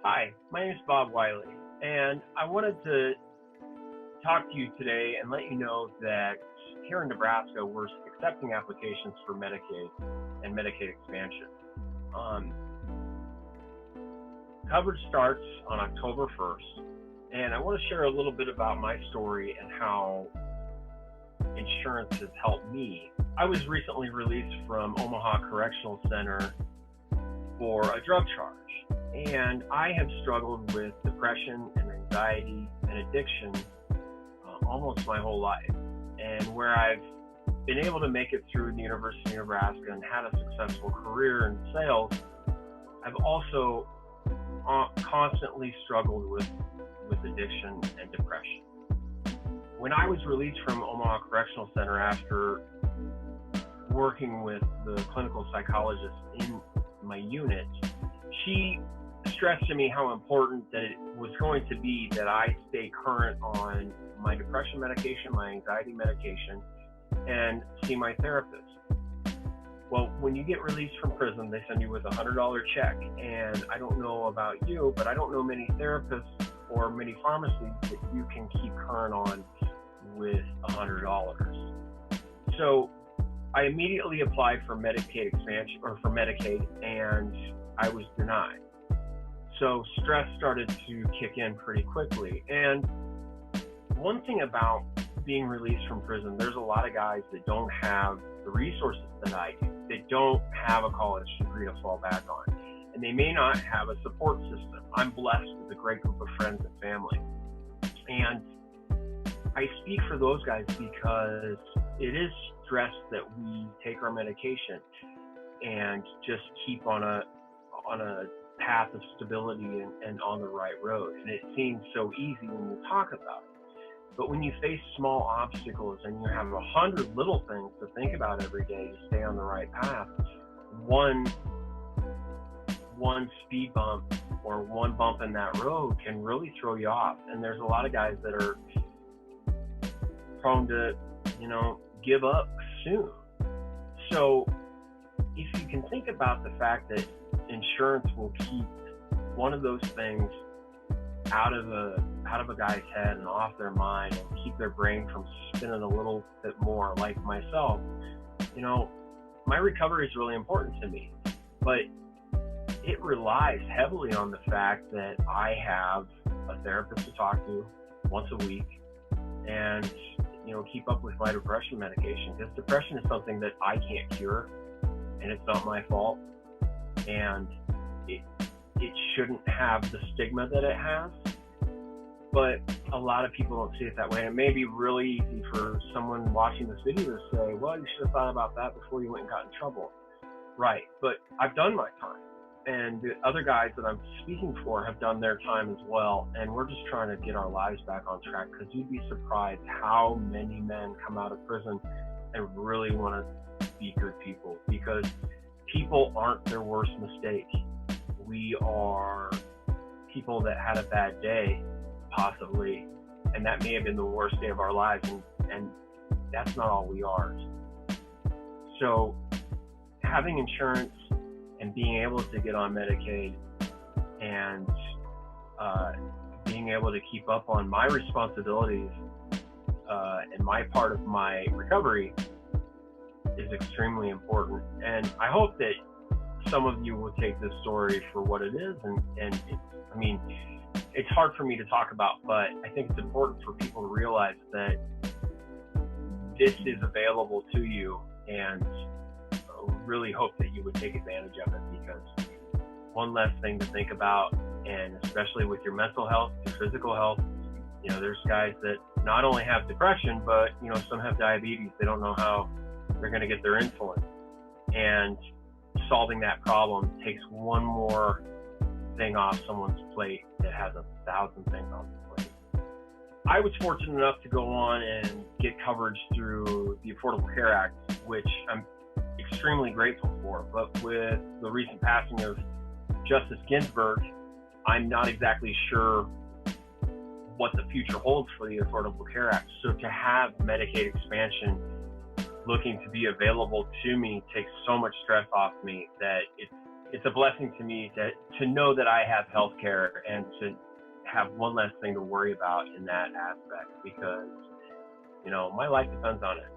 Hi, my name is Bob Wiley, and I wanted to talk to you today and let you know that here in Nebraska, we're accepting applications for Medicaid and Medicaid Expansion. Coverage starts on October 1st, and I want to share a little bit about my story and how insurance has helped me. I was recently released from Omaha Correctional Center for a drug charge, and I have struggled with depression and anxiety and addiction almost my whole life. And where I've been able to make it through the University of Nebraska and had a successful career in sales, I've also constantly struggled with addiction and depression. When I was released from Omaha Correctional Center after working with the clinical psychologist in my unit, she stressed to me how important that it was going to be that I stay current on my depression medication, my anxiety medication, and see my therapist. Well, when you get released from prison, they send you with a $100 check, and I don't know about you, but I don't know many therapists or many pharmacies that you can keep current on with $100. So I immediately applied for Medicaid Expansion or for Medicaid, and I was denied. So stress started to kick in pretty quickly. And one thing about being released from prison, there's a lot of guys that don't have the resources that I do. They don't have a college degree to fall back on, and they may not have a support system. I'm blessed with a great group of friends and family. And I speak for those guys because it is stress that we take our medication and just keep on a path of stability and on the right road. And it seems so easy when you talk about it. But when you face small obstacles and you have 100 little things to think about every day to stay on the right path, one speed bump or one bump in that road can really throw you off. And there's a lot of guys that are prone to, give up soon. So if you can think about the fact that insurance will keep one of those things out of a guy's head and off their mind and keep their brain from spinning a little bit more, like myself, my recovery is really important to me, but it relies heavily on the fact that I have a therapist to talk to once a week and keep up with my depression medication, because depression is something that I can't cure, and it's not my fault, and it shouldn't have the stigma that it has. But a lot of people don't see it that way. And it may be really easy for someone watching this video to say, well, you should have thought about that before you went and got in trouble. Right, but I've done my time. And the other guys that I'm speaking for have done their time as well. And we're just trying to get our lives back on track, because you'd be surprised how many men come out of prison and really want to be good people, because people aren't their worst mistake. We are people that had a bad day, possibly, and that may have been the worst day of our lives, and that's not all we are. So having insurance and being able to get on Medicaid and being able to keep up on my responsibilities and my part of my recovery is extremely important. And I hope that some of you will take this story for what it is. And it's hard for me to talk about, but I think it's important for people to realize that this is available to you, and really hope that you would take advantage of it, because one less thing to think about, and especially with your mental health, your physical health. There's guys that not only have depression, but some have diabetes. They don't know how they're going to get their insulin, and solving that problem takes one more thing off someone's plate that has 1,000 things on the plate. I was fortunate enough to go on and get coverage through the Affordable Care Act, which I'm extremely grateful for. But with the recent passing of Justice Ginsburg, I'm not exactly sure what the future holds for the Affordable Care Act. So to have Medicaid expansion looking to be available to me takes so much stress off me that it's a blessing to me to know that I have health care and to have one less thing to worry about in that aspect, because, you know, my life depends on it.